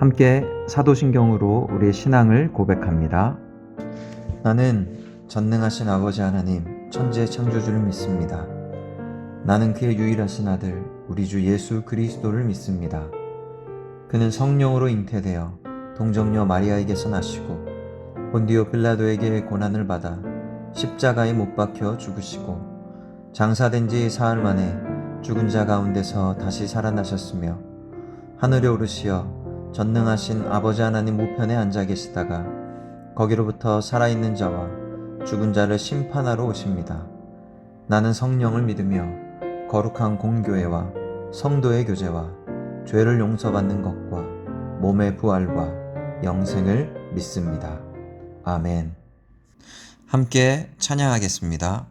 함께 사도신경으로 우리의 신앙을 고백합니다. 나는 전능하신 아버지 하나님 천지의 창조주를 믿습니다. 나는 그의 유일하신 아들 우리 주 예수 그리스도를 믿습니다. 그는 성령으로 잉태되어 동정녀 마리아에게서 나시고 본디오 빌라도에게 고난을 받아 십자가에 못 박혀 죽으시고 장사된 지 사흘 만에 죽은 자 가운데서 다시 살아나셨으며 하늘에 오르시어 전능하신 아버지 하나님 우편에 앉아 계시다가 거기로부터 살아있는 자와 죽은 자를 심판하러 오십니다. 나는 성령을 믿으며 거룩한 공교회와 성도의 교제와 죄를 용서받는 것과 몸의 부활과 영생을 믿습니다. 아멘. 함께 찬양하겠습니다.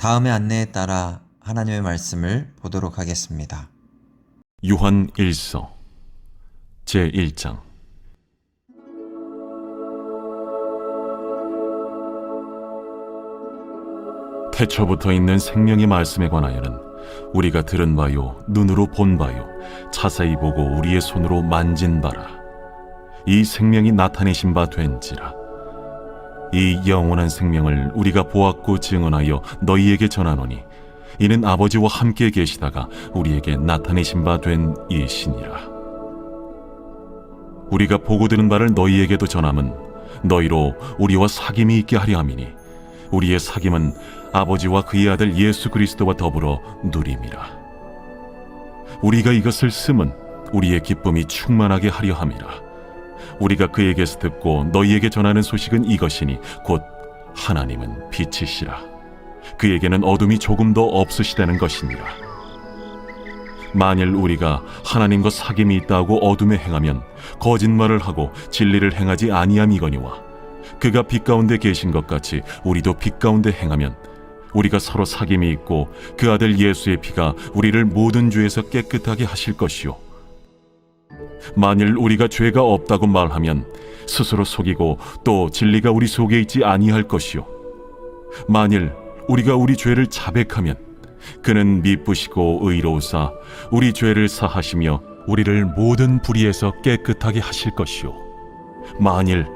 다음의 안내에 따라 하나님의 말씀을 보도록 하겠습니다. 요한 1서 제1장. 태초부터 있는 생명의 말씀에 관하여는 우리가 들은 바요, 눈으로 본 바요, 자세히 보고 우리의 손으로 만진 바라. 이 생명이 나타내신 바 된지라. 이 영원한 생명을 우리가 보았고 증언하여 너희에게 전하노니 이는 아버지와 함께 계시다가 우리에게 나타내신 바 된 이시니라. 우리가 보고 들은 바를 너희에게도 전함은 너희로 우리와 사귐이 있게 하려 함이니 우리의 사귐은 아버지와 그의 아들 예수 그리스도와 더불어 누림이라. 우리가 이것을 쓰면 우리의 기쁨이 충만하게 하려 함이라. 우리가 그에게서 듣고 너희에게 전하는 소식은 이것이니 곧 하나님은 빛이시라. 그에게는 어둠이 조금도 없으시다는 것이니라. 만일 우리가 하나님과 사귐이 있다고 어둠에 행하면 거짓말을 하고 진리를 행하지 아니함이거니와 그가 빛 가운데 계신 것 같이 우리도 빛 가운데 행하면 우리가 서로 사귐이 있고 그 아들 예수의 피가 우리를 모든 죄에서 깨끗하게 하실 것이요, 만일 우리가 죄가 없다고 말하면 스스로 속이고 또 진리가 우리 속에 있지 아니할 것이요, 만일 우리가 우리 죄를 자백하면 그는 미쁘시고 의로우사 우리 죄를 사하시며 우리를 모든 불의에서 깨끗하게 하실 것이요, 만일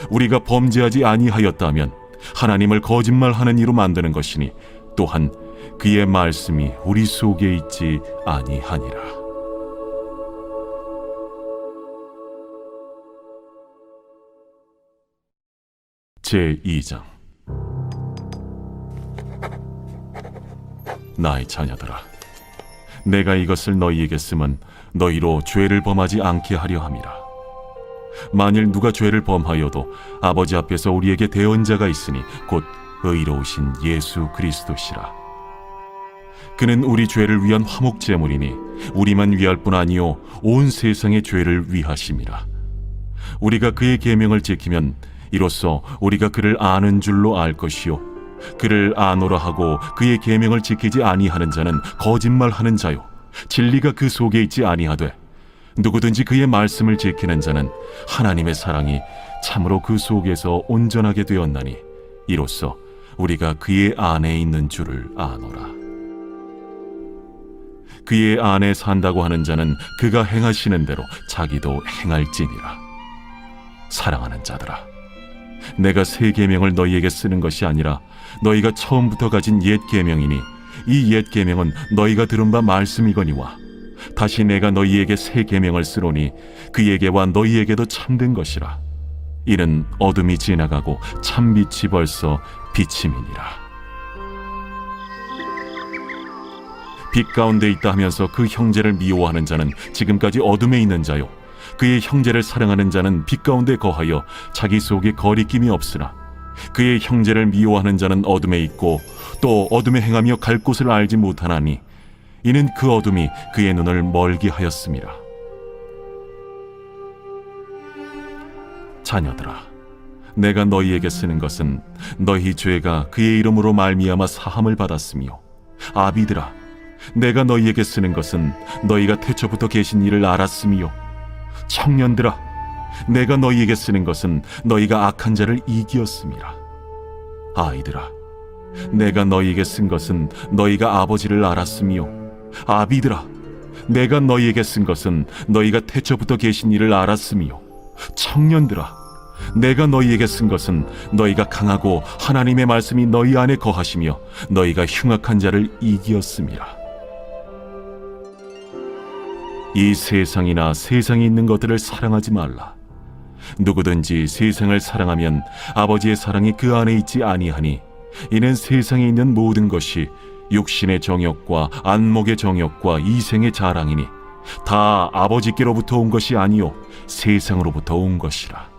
우리가 범죄하지 아니하였다면 하나님을 거짓말하는 이로 만드는 것이니 또한 그의 말씀이 우리 속에 있지 아니하니라. 제2장. 나의 자녀들아, 내가 이것을 너희에게 쓰면 너희로 죄를 범하지 않게 하려 함이라. 만일 누가 죄를 범하여도 아버지 앞에서 우리에게 대언자가 있으니 곧 의로우신 예수 그리스도시라. 그는 우리 죄를 위한 화목 제물이니 우리만 위할 뿐 아니요 온 세상의 죄를 위하심이라. 우리가 그의 계명을 지키면 이로써 우리가 그를 아는 줄로 알 것이요, 그를 아노라 하고 그의 계명을 지키지 아니하는 자는 거짓말하는 자요 진리가 그 속에 있지 아니하되 누구든지 그의 말씀을 지키는 자는 하나님의 사랑이 참으로 그 속에서 온전하게 되었나니 이로써 우리가 그의 안에 있는 줄을 아노라. 그의 안에 산다고 하는 자는 그가 행하시는 대로 자기도 행할지니라. 사랑하는 자들아, 내가 새 계명을 너희에게 쓰는 것이 아니라 너희가 처음부터 가진 옛 계명이니 이 옛 계명은 너희가 들은 바 말씀이거니와 다시 내가 너희에게 새 계명을 쓰노니 그에게와 너희에게도 참된 것이라. 이는 어둠이 지나가고 참빛이 벌써 비침이니라. 빛 가운데 있다 하면서 그 형제를 미워하는 자는 지금까지 어둠에 있는 자요, 그의 형제를 사랑하는 자는 빛 가운데 거하여 자기 속에 거리낌이 없으나 그의 형제를 미워하는 자는 어둠에 있고 또 어둠에 행하며 갈 곳을 알지 못하나니 이는 그 어둠이 그의 눈을 멀게 하였음이라. 자녀들아, 내가 너희에게 쓰는 것은 너희 죄가 그의 이름으로 말미암아 사함을 받았으며, 아비들아, 내가 너희에게 쓰는 것은 너희가 태초부터 계신 이를 알았으며, 청년들아, 내가 너희에게 쓰는 것은 너희가 악한 자를 이기었음이라. 아이들아, 내가 너희에게 쓴 것은 너희가 아버지를 알았으며, 아비들아, 내가 너희에게 쓴 것은 너희가 태초부터 계신 이를 알았으며, 청년들아, 내가 너희에게 쓴 것은 너희가 강하고 하나님의 말씀이 너희 안에 거하시며 너희가 흉악한 자를 이기었음이라. 이 세상이나 세상에 있는 것들을 사랑하지 말라. 누구든지 세상을 사랑하면 아버지의 사랑이 그 안에 있지 아니하니 이는 세상에 있는 모든 것이 육신의 정욕과 안목의 정욕과 이생의 자랑이니 다 아버지께로부터 온 것이 아니요 세상으로부터 온 것이라.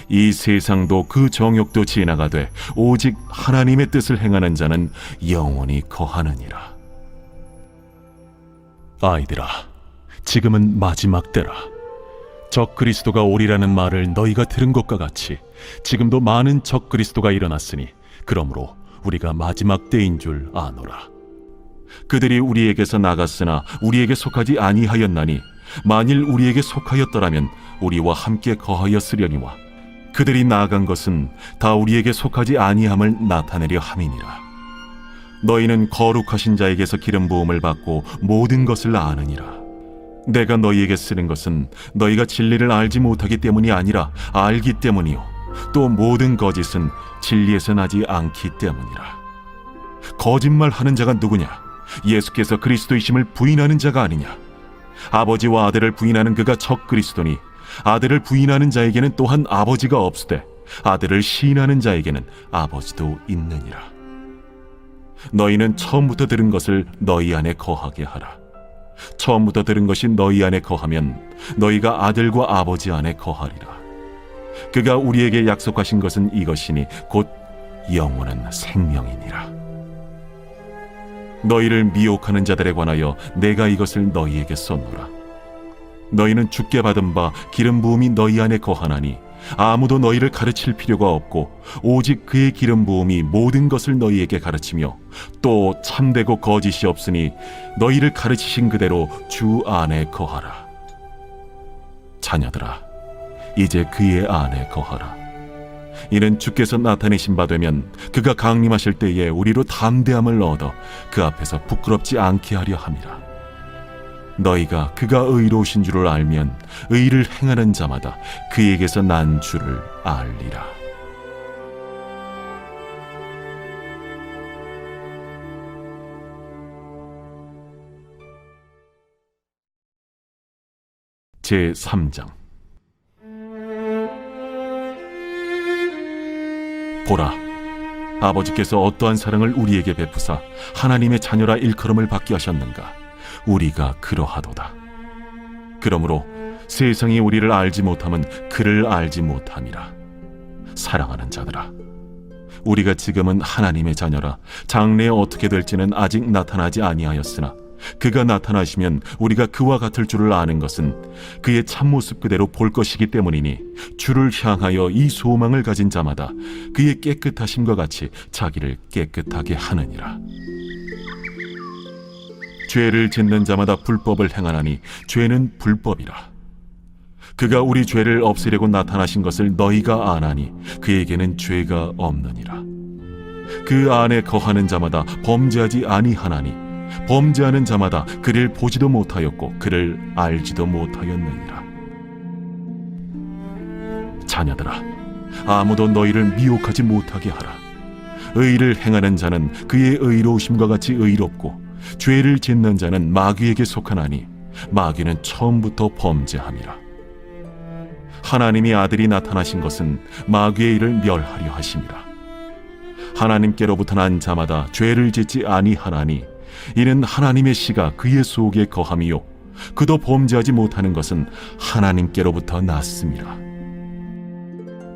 이 세상도 그 정욕도 지나가되 오직 하나님의 뜻을 행하는 자는 영원히 거하느니라. 아이들아, 지금은 마지막 때라. 적 그리스도가 오리라는 말을 너희가 들은 것과 같이 지금도 많은 적 그리스도가 일어났으니 그러므로 우리가 마지막 때인 줄 아노라. 그들이 우리에게서 나갔으나 우리에게 속하지 아니하였나니 만일 우리에게 속하였더라면 우리와 함께 거하였으려니와 그들이 나아간 것은 다 우리에게 속하지 아니함을 나타내려 함이니라. 너희는 거룩하신 자에게서 기름 부음을 받고 모든 것을 아느니라. 내가 너희에게 쓰는 것은 너희가 진리를 알지 못하기 때문이 아니라 알기 때문이요 또 모든 거짓은 진리에서 나지 않기 때문이라. 거짓말하는 자가 누구냐? 예수께서 그리스도이심을 부인하는 자가 아니냐? 아버지와 아들을 부인하는 그가 적 그리스도니 아들을 부인하는 자에게는 또한 아버지가 없으되 아들을 시인하는 자에게는 아버지도 있느니라. 너희는 처음부터 들은 것을 너희 안에 거하게 하라. 처음부터 들은 것이 너희 안에 거하면 너희가 아들과 아버지 안에 거하리라. 그가 우리에게 약속하신 것은 이것이니 곧 영원한 생명이니라. 너희를 미혹하는 자들에 관하여 내가 이것을 너희에게 썼노라. 너희는 주께 받은 바 기름 부음이 너희 안에 거하나니 아무도 너희를 가르칠 필요가 없고 오직 그의 기름 부음이 모든 것을 너희에게 가르치며 또 참되고 거짓이 없으니 너희를 가르치신 그대로 주 안에 거하라. 자녀들아, 이제 그의 안에 거하라. 이는 주께서 나타내신 바 되면 그가 강림하실 때에 우리로 담대함을 얻어 그 앞에서 부끄럽지 않게 하려 함이라. 너희가 그가 의로우신 줄을 알면 의를 행하는 자마다 그에게서 난 줄을 알리라. 제3장. 보라, 아버지께서 어떠한 사랑을 우리에게 베푸사 하나님의 자녀라 일컬음을 받게 하셨는가? 우리가 그러하도다. 그러므로 세상이 우리를 알지 못함은 그를 알지 못함이라. 사랑하는 자들아, 우리가 지금은 하나님의 자녀라 장래에 어떻게 될지는 아직 나타나지 아니하였으나 그가 나타나시면 우리가 그와 같을 줄을 아는 것은 그의 참모습 그대로 볼 것이기 때문이니 주를 향하여 이 소망을 가진 자마다 그의 깨끗하심과 같이 자기를 깨끗하게 하느니라. 죄를 짓는 자마다 불법을 행하나니 죄는 불법이라. 그가 우리 죄를 없애려고 나타나신 것을 너희가 아나니 그에게는 죄가 없느니라. 그 안에 거하는 자마다 범죄하지 아니하나니 범죄하는 자마다 그를 보지도 못하였고 그를 알지도 못하였느니라. 자녀들아, 아무도 너희를 미혹하지 못하게 하라. 의를 행하는 자는 그의 의로우심과 같이 의롭고 죄를 짓는 자는 마귀에게 속하나니 마귀는 처음부터 범죄함이라. 하나님이 아들이 나타나신 것은 마귀의 일을 멸하려 하심이라. 하나님께로부터 난 자마다 죄를 짓지 아니하나니 이는 하나님의 씨가 그의 속에 거함이요 그도 범죄하지 못하는 것은 하나님께로부터 났음이라.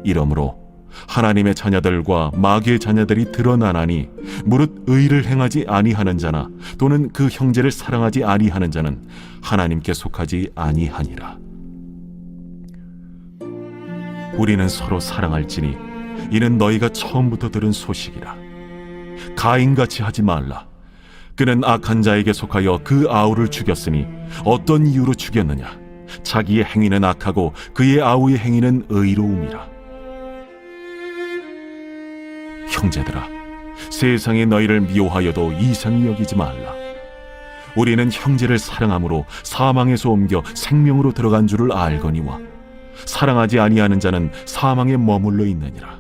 이러므로 하나님의 자녀들과 마귀의 자녀들이 드러나나니 무릇 의를 행하지 아니하는 자나 또는 그 형제를 사랑하지 아니하는 자는 하나님께 속하지 아니하니라. 우리는 서로 사랑할지니 이는 너희가 처음부터 들은 소식이라. 가인같이 하지 말라. 그는 악한 자에게 속하여 그 아우를 죽였으니 어떤 이유로 죽였느냐? 자기의 행위는 악하고 그의 아우의 행위는 의로움이라. 형제들아, 세상이 너희를 미워하여도 이상히 여기지 말라. 우리는 형제를 사랑함으로 사망에서 옮겨 생명으로 들어간 줄을 알거니와 사랑하지 아니하는 자는 사망에 머물러 있느니라.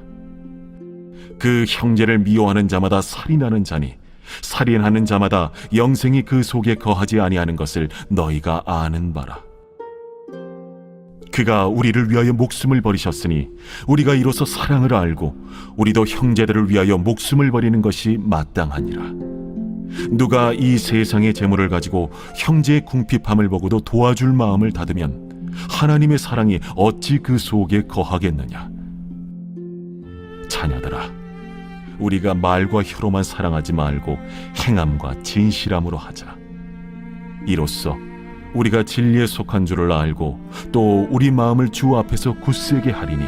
그 형제를 미워하는 자마다 살인하는 자니 살인하는 자마다 영생이 그 속에 거하지 아니하는 것을 너희가 아는 바라. 그가 우리를 위하여 목숨을 버리셨으니 우리가 이로써 사랑을 알고 우리도 형제들을 위하여 목숨을 버리는 것이 마땅하니라. 누가 이 세상의 재물을 가지고 형제의 궁핍함을 보고도 도와줄 마음을 닫으면 하나님의 사랑이 어찌 그 속에 거하겠느냐. 자녀들아, 우리가 말과 혀로만 사랑하지 말고 행함과 진실함으로 하자. 이로써 우리가 진리에 속한 줄을 알고 또 우리 마음을 주 앞에서 굳세게 하리니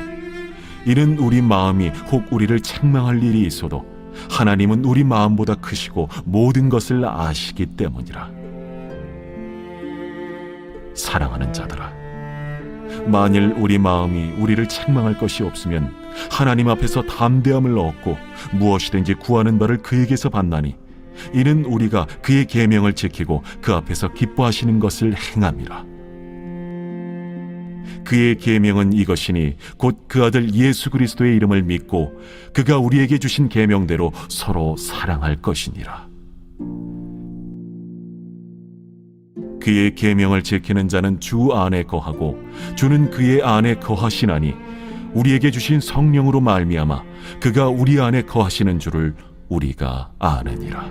이는 우리 마음이 혹 우리를 책망할 일이 있어도 하나님은 우리 마음보다 크시고 모든 것을 아시기 때문이라. 사랑하는 자들아, 만일 우리 마음이 우리를 책망할 것이 없으면 하나님 앞에서 담대함을 얻고 무엇이든지 구하는 바를 그에게서 받나니 이는 우리가 그의 계명을 지키고 그 앞에서 기뻐하시는 것을 행함이라. 그의 계명은 이것이니 곧 그 아들 예수 그리스도의 이름을 믿고 그가 우리에게 주신 계명대로 서로 사랑할 것이니라. 그의 계명을 지키는 자는 주 안에 거하고 주는 그의 안에 거하시나니 우리에게 주신 성령으로 말미암아 그가 우리 안에 거하시는 줄을 우리가 아느니라.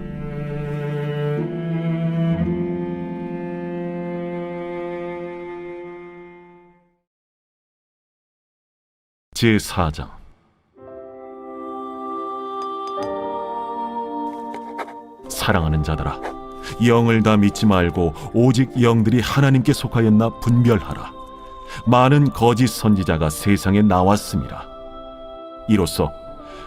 제4장. 사랑하는 자들아, 영을 다 믿지 말고 오직 영들이 하나님께 속하였나 분별하라. 많은 거짓 선지자가 세상에 나왔습니다. 이로써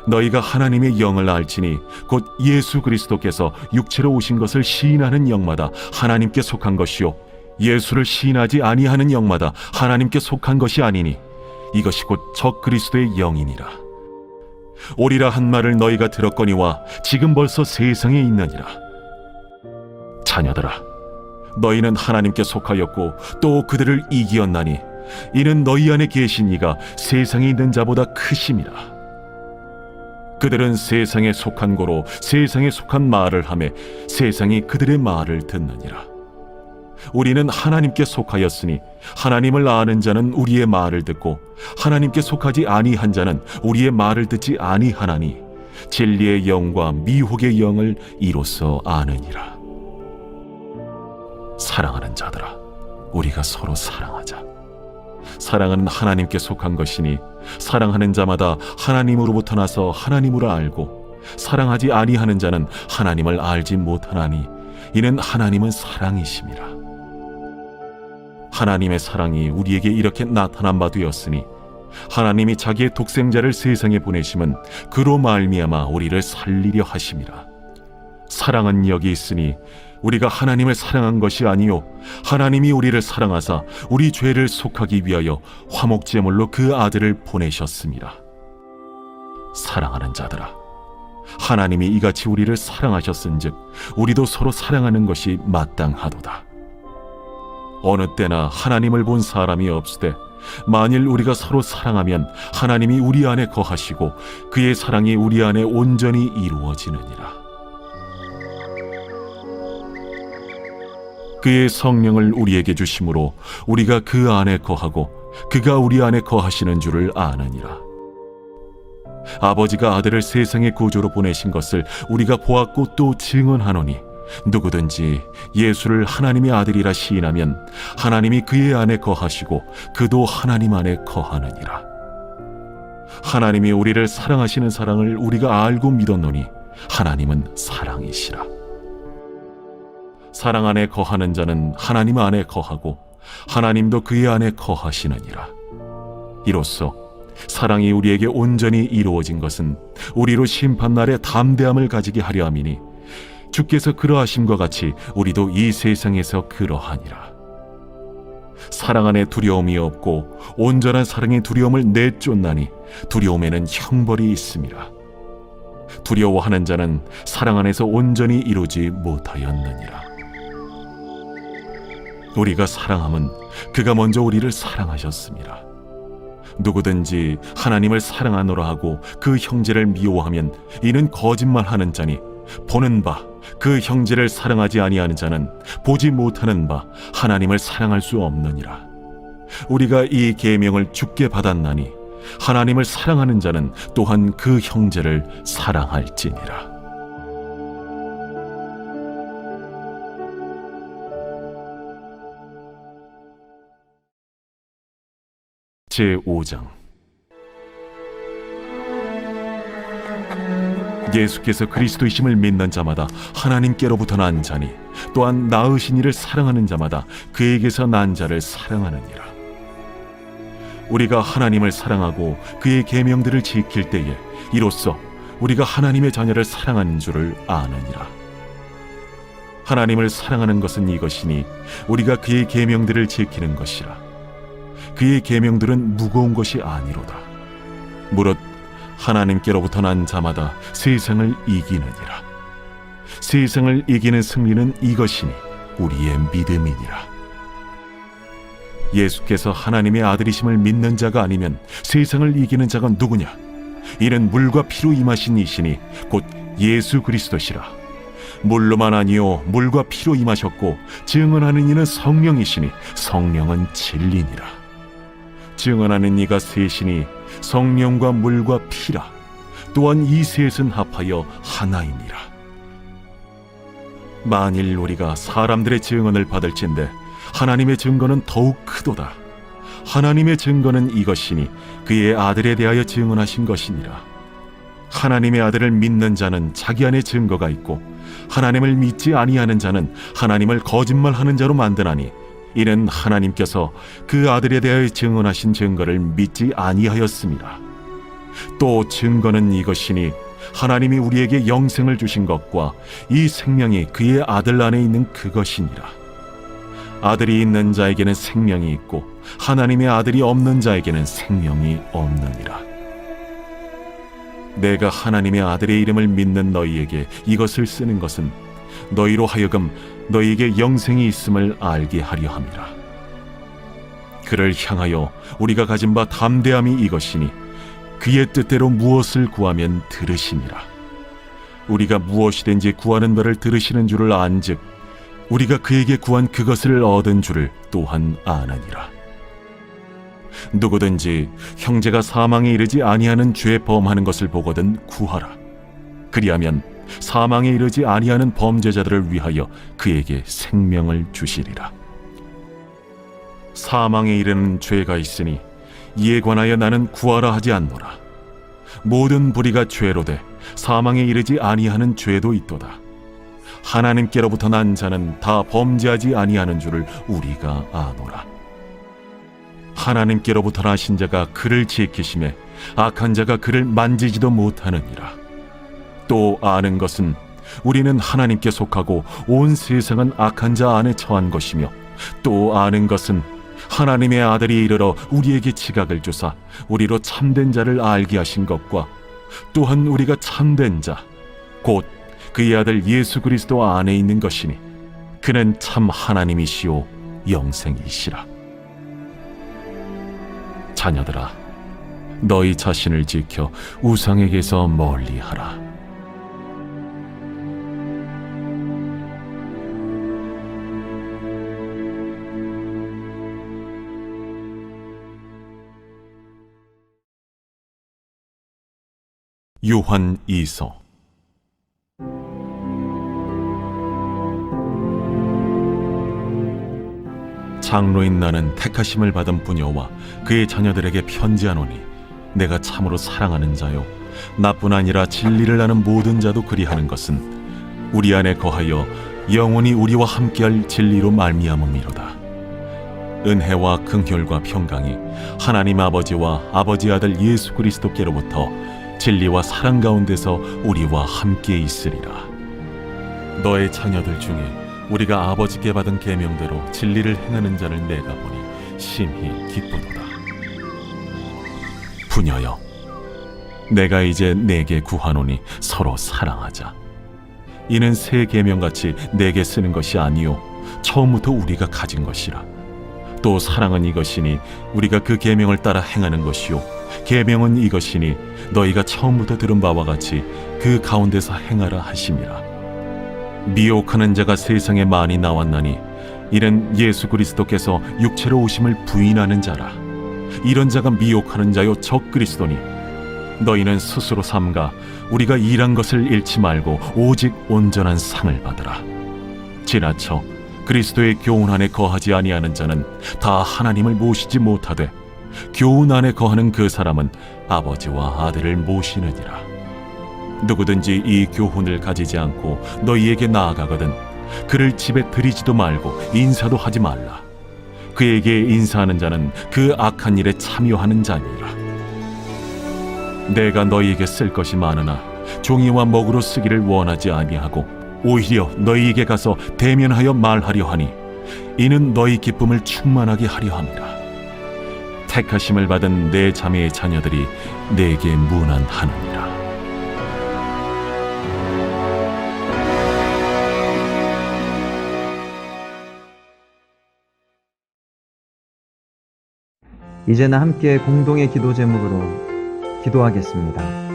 너희가 하나님의 영을 알지니 곧 예수 그리스도께서 육체로 오신 것을 시인하는 영마다 하나님께 속한 것이요 예수를 시인하지 아니하는 영마다 하나님께 속한 것이 아니니 이것이 곧 적 그리스도의 영이니라. 오리라 한 말을 너희가 들었거니와 지금 벌써 세상에 있느니라. 자녀들아, 너희는 하나님께 속하였고 또 그들을 이기었나니 이는 너희 안에 계신 이가 세상에 있는 자보다 크심이라. 그들은 세상에 속한 고로 세상에 속한 말을 하매 세상이 그들의 말을 듣느니라. 우리는 하나님께 속하였으니 하나님을 아는 자는 우리의 말을 듣고 하나님께 속하지 아니한 자는 우리의 말을 듣지 아니하나니 진리의 영과 미혹의 영을 이로써 아느니라. 사랑하는 자들아, 우리가 서로 사랑하자. 사랑은 하나님께 속한 것이니 사랑하는 자마다 하나님으로부터 나서 하나님으로 알고 사랑하지 아니하는 자는 하나님을 알지 못하나니 이는 하나님은 사랑이심이라. 하나님의 사랑이 우리에게 이렇게 나타난 바 되었으니 하나님이 자기의 독생자를 세상에 보내심은 그로 말미암아 우리를 살리려 하심이라. 사랑은 여기 있으니 우리가 하나님을 사랑한 것이 아니요 하나님이 우리를 사랑하사 우리 죄를 속하기 위하여 화목제물로 그 아들을 보내셨습니다. 사랑하는 자들아, 하나님이 이같이 우리를 사랑하셨은즉 우리도 서로 사랑하는 것이 마땅하도다. 어느 때나 하나님을 본 사람이 없으되 만일 우리가 서로 사랑하면 하나님이 우리 안에 거하시고 그의 사랑이 우리 안에 온전히 이루어지느니라. 그의 성령을 우리에게 주심으로 우리가 그 안에 거하고 그가 우리 안에 거하시는 줄을 아느니라. 아버지가 아들을 세상의 구주로 보내신 것을 우리가 보았고 또 증언하노니 누구든지 예수를 하나님의 아들이라 시인하면 하나님이 그의 안에 거하시고 그도 하나님 안에 거하느니라. 하나님이 우리를 사랑하시는 사랑을 우리가 알고 믿었노니 하나님은 사랑이시라. 사랑 안에 거하는 자는 하나님 안에 거하고 하나님도 그의 안에 거하시느니라. 이로써 사랑이 우리에게 온전히 이루어진 것은 우리로 심판날에 담대함을 가지게 하려 함이니 주께서 그러하심과 같이 우리도 이 세상에서 그러하니라. 사랑 안에 두려움이 없고 온전한 사랑의 두려움을 내쫓나니 두려움에는 형벌이 있음이라. 두려워하는 자는 사랑 안에서 온전히 이루지 못하였느니라. 우리가 사랑함은 그가 먼저 우리를 사랑하셨습니다. 누구든지 하나님을 사랑하노라 하고 그 형제를 미워하면 이는 거짓말하는 자니 보는 바 그 형제를 사랑하지 아니하는 자는 보지 못하는 바 하나님을 사랑할 수 없느니라. 우리가 이 계명을 주께 받았나니 하나님을 사랑하는 자는 또한 그 형제를 사랑할지니라. 제5장. 예수께서 그리스도이심을 믿는 자마다 하나님께로부터 난 자니 또한 낳으신 이를 사랑하는 자마다 그에게서 난 자를 사랑하느니라. 우리가 하나님을 사랑하고 그의 계명들을 지킬 때에 이로써 우리가 하나님의 자녀를 사랑하는 줄을 아느니라. 하나님을 사랑하는 것은 이것이니 우리가 그의 계명들을 지키는 것이라. 그의 계명들은 무거운 것이 아니로다. 무릇 하나님께로부터 난 자마다 세상을 이기느니라. 세상을 이기는 승리는 이것이니 우리의 믿음이니라. 예수께서 하나님의 아들이심을 믿는 자가 아니면 세상을 이기는 자가 누구냐? 이는 물과 피로 임하신 이시니 곧 예수 그리스도시라. 물로만 아니요 물과 피로 임하셨고 증언하는 이는 성령이시니 성령은 진리니라. 증언하는 이가 셋이니 성령과 물과 피라. 또한 이 셋은 합하여 하나이니라. 만일 우리가 사람들의 증언을 받을진대 하나님의 증거는 더욱 크도다. 하나님의 증거는 이것이니 그의 아들에 대하여 증언하신 것이니라. 하나님의 아들을 믿는 자는 자기 안에 증거가 있고 하나님을 믿지 아니하는 자는 하나님을 거짓말하는 자로 만드나니 이는 하나님께서 그 아들에 대하여 증언하신 증거를 믿지 아니하였습니다. 또 증거는 이것이니 하나님이 우리에게 영생을 주신 것과 이 생명이 그의 아들 안에 있는 그것이니라. 아들이 있는 자에게는 생명이 있고 하나님의 아들이 없는 자에게는 생명이 없느니라. 내가 하나님의 아들의 이름을 믿는 너희에게 이것을 쓰는 것은 너희로 하여금 너희에게 영생이 있음을 알게 하려 함이라. 그를 향하여 우리가 가진 바 담대함이 이것이니 그의 뜻대로 무엇을 구하면 들으시니라. 우리가 무엇이든지 구하는 바를 들으시는 줄을 안즉 우리가 그에게 구한 그것을 얻은 줄을 또한 아느니라. 누구든지 형제가 사망에 이르지 아니하는 죄 범하는 것을 보거든 구하라. 그리하면 사망에 이르지 아니하는 범죄자들을 위하여 그에게 생명을 주시리라. 사망에 이르는 죄가 있으니 이에 관하여 나는 구하라 하지 않노라. 모든 불의가 죄로되 사망에 이르지 아니하는 죄도 있도다. 하나님께로부터 난 자는 다 범죄하지 아니하는 줄을 우리가 아노라. 하나님께로부터 나신 자가 그를 지키심에 악한 자가 그를 만지지도 못하느니라. 또 아는 것은 우리는 하나님께 속하고 온 세상은 악한 자 안에 처한 것이며 또 아는 것은 하나님의 아들이 이르러 우리에게 지각을 주사 우리로 참된 자를 알게 하신 것과 또한 우리가 참된 자 곧 그의 아들 예수 그리스도 안에 있는 것이니 그는 참 하나님이시오 영생이시라. 자녀들아, 너희 자신을 지켜 우상에게서 멀리하라. 요한 2서. 장로인 나는 택하심을 받은 부녀와 그의 자녀들에게 편지하노니 내가 참으로 사랑하는 자요 나뿐 아니라 진리를 아는 모든 자도 그리하는 것은 우리 안에 거하여 영원히 우리와 함께할 진리로 말미암음이로다. 은혜와 긍휼과 평강이 하나님 아버지와 아버지 아들 예수 그리스도께로부터 진리와 사랑 가운데서 우리와 함께 있으리라. 너의 자녀들 중에 우리가 아버지께 받은 계명대로 진리를 행하는 자를 내가 보니 심히 기쁘도다. 부녀여, 내가 이제 내게 구하노니 서로 사랑하자. 이는 새 계명같이 내게 쓰는 것이 아니요 처음부터 우리가 가진 것이라. 또 사랑은 이것이니 우리가 그 계명을 따라 행하는 것이요 계명은 이것이니 너희가 처음부터 들은 바와 같이 그 가운데서 행하라 하심이라. 미혹하는 자가 세상에 많이 나왔나니 이는 예수 그리스도께서 육체로 오심을 부인하는 자라. 이런 자가 미혹하는 자요 적 그리스도니 너희는 스스로 삼가 우리가 일한 것을 잃지 말고 오직 온전한 상을 받으라. 지나쳐 그리스도의 교훈 안에 거하지 아니하는 자는 다 하나님을 모시지 못하되 교훈 안에 거하는 그 사람은 아버지와 아들을 모시느니라. 누구든지 이 교훈을 가지지 않고 너희에게 나아가거든 그를 집에 들이지도 말고 인사도 하지 말라. 그에게 인사하는 자는 그 악한 일에 참여하는 자니라. 내가 너희에게 쓸 것이 많으나 종이와 먹으로 쓰기를 원하지 아니하고 오히려 너희에게 가서 대면하여 말하려 하니 이는 너희 기쁨을 충만하게 하려 함이라. 택하심을 받은 내 자매의 자녀들이 내게 문안하느니라. 이제는 함께 공동의 기도 제목으로 기도하겠습니다.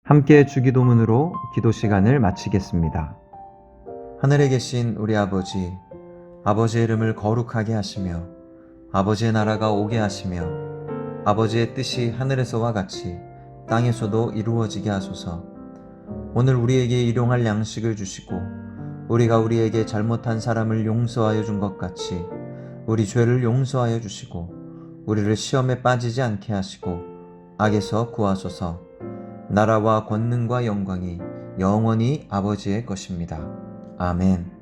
함께 주기도문으로 기도 시간을 마치겠습니다. 하늘에 계신 우리 아버지, 아버지의 이름을 거룩하게 하시며 아버지의 나라가 오게 하시며 아버지의 뜻이 하늘에서와 같이 땅에서도 이루어지게 하소서. 오늘 우리에게 일용할 양식을 주시고 우리가 우리에게 잘못한 사람을 용서하여 준 것 같이 우리 죄를 용서하여 주시고 우리를 시험에 빠지지 않게 하시고 악에서 구하소서. 나라와 권능과 영광이 영원히 아버지의 것입니다. 아멘.